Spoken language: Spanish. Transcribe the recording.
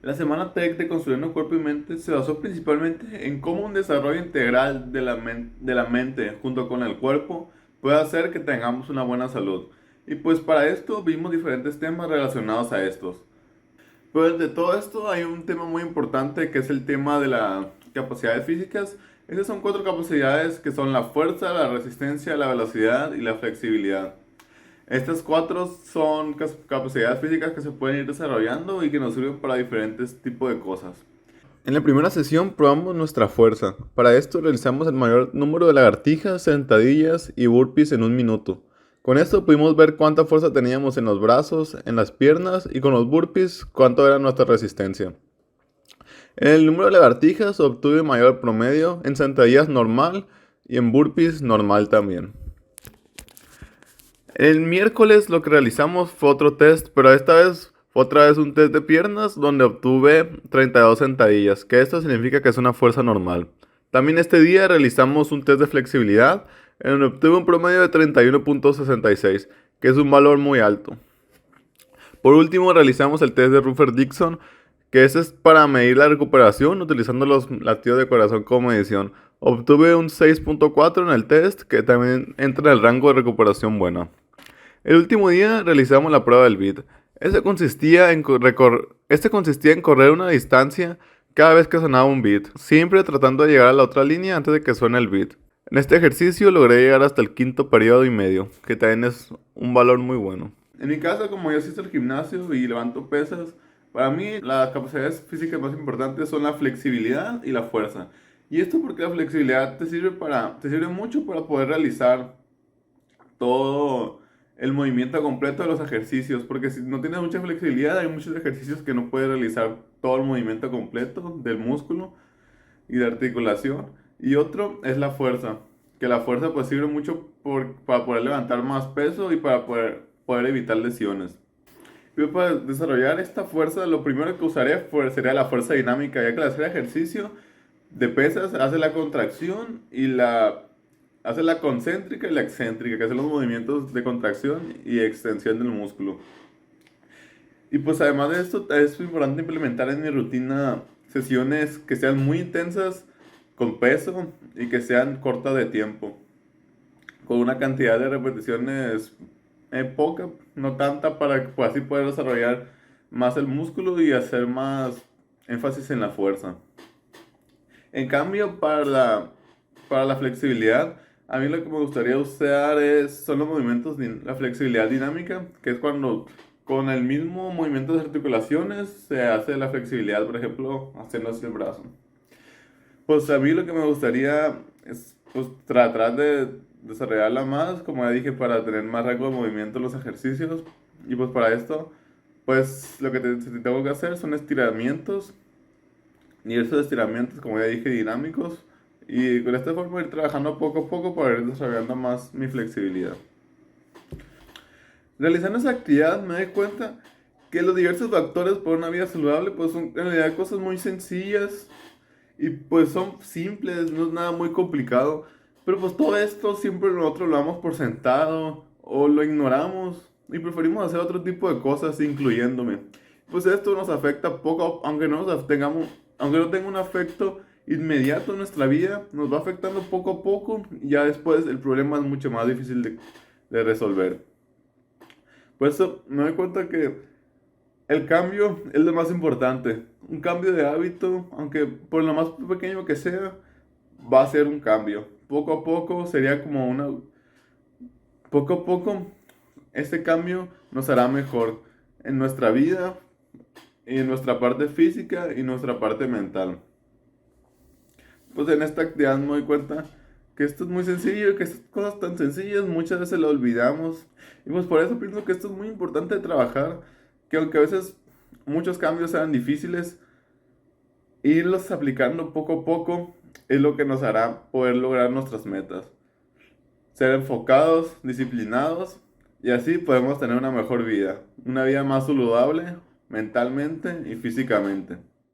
La Semana Tech de Construyendo Cuerpo y Mente se basó principalmente en cómo un desarrollo integral de la mente junto con el cuerpo puede hacer que tengamos una buena salud. Y pues para esto vimos diferentes temas relacionados a estos. Pues de todo esto hay un tema muy importante que es el tema de las capacidades físicas. Esas son cuatro capacidades que son la fuerza, la resistencia, la velocidad y la flexibilidad. Estas cuatro son capacidades físicas que se pueden ir desarrollando y que nos sirven para diferentes tipos de cosas. En la primera sesión probamos nuestra fuerza. Para esto realizamos el mayor número de lagartijas, sentadillas y burpees en un minuto. Con esto pudimos ver cuánta fuerza teníamos en los brazos, en las piernas y con los burpees cuánto era nuestra resistencia. En el número de lagartijas obtuve mayor promedio, en sentadillas normal y en burpees normal también. El miércoles lo que realizamos fue otro test, pero esta vez fue otra vez un test de piernas donde obtuve 32 sentadillas, que esto significa que es una fuerza normal. También este día realizamos un test de flexibilidad en donde obtuve un promedio de 31.66, que es un valor muy alto. Por último realizamos el test de Rutherford-Dixon, que ese es para medir la recuperación utilizando los latidos de corazón como medición. Obtuve un 6.4 en el test, que también entra en el rango de recuperación buena. El último día realizamos la prueba del beat. Este consistía en correr una distancia cada vez que sonaba un beat, siempre tratando de llegar a la otra línea antes de que suene el beat. En este ejercicio logré llegar hasta el quinto periodo y medio, que también es un valor muy bueno. En mi caso, como yo asisto al gimnasio y levanto pesas, para mí las capacidades físicas más importantes son la flexibilidad y la fuerza. Y esto porque la flexibilidad te sirve mucho para poder realizar todo el movimiento completo de los ejercicios, porque si no tienes mucha flexibilidad, hay muchos ejercicios que no puedes realizar todo el movimiento completo del músculo y de articulación. Y otro es la fuerza, que la fuerza pues sirve mucho para poder levantar más peso y para poder evitar lesiones. Yo para desarrollar esta fuerza, lo primero que usaría sería la fuerza dinámica, ya que al hacer ejercicio de pesas hace la contracción y hace la concéntrica y la excéntrica, que son los movimientos de contracción y extensión del músculo. Y pues además de esto, es importante implementar en mi rutina sesiones que sean muy intensas con peso y que sean cortas de tiempo, con una cantidad de repeticiones poca, no tanta, para que pues, así poder desarrollar más el músculo y hacer más énfasis en la fuerza. En cambio, para la flexibilidad, a mí lo que me gustaría usar son los movimientos, la flexibilidad dinámica, que es cuando con el mismo movimiento de articulaciones se hace la flexibilidad, por ejemplo, haciendo así el brazo. Pues a mí lo que me gustaría es pues, tratar de desarrollarla más, como ya dije, para tener más rango de movimiento en los ejercicios. Y pues para esto, pues lo que tengo que hacer son estiramientos, y esos estiramientos, como ya dije, dinámicos. Y con esta forma ir trabajando poco a poco para ir desarrollando más mi flexibilidad. Realizando esa actividad me doy cuenta que los diversos factores para una vida saludable pues son en realidad cosas muy sencillas y pues son simples, no es nada muy complicado. Pero pues todo esto siempre nosotros lo damos por sentado o lo ignoramos y preferimos hacer otro tipo de cosas, incluyéndome. Pues esto nos afecta poco, aunque no tenga un afecto inmediato en nuestra vida, nos va afectando poco a poco y ya después el problema es mucho más difícil de resolver. Por eso me doy cuenta que el cambio es lo más importante. Un cambio de hábito, aunque por lo más pequeño que sea, va a ser un cambio. Poco a poco sería como una... Poco a poco, este cambio nos hará mejor en nuestra vida, y en nuestra parte física y nuestra parte mental. Pues en esta actividad me doy cuenta que esto es muy sencillo, que estas cosas tan sencillas muchas veces lo olvidamos. Y pues por eso pienso que esto es muy importante de trabajar, que aunque a veces muchos cambios sean difíciles, irlos aplicando poco a poco es lo que nos hará poder lograr nuestras metas. Ser enfocados, disciplinados y así podemos tener una mejor vida. Una vida más saludable mentalmente y físicamente.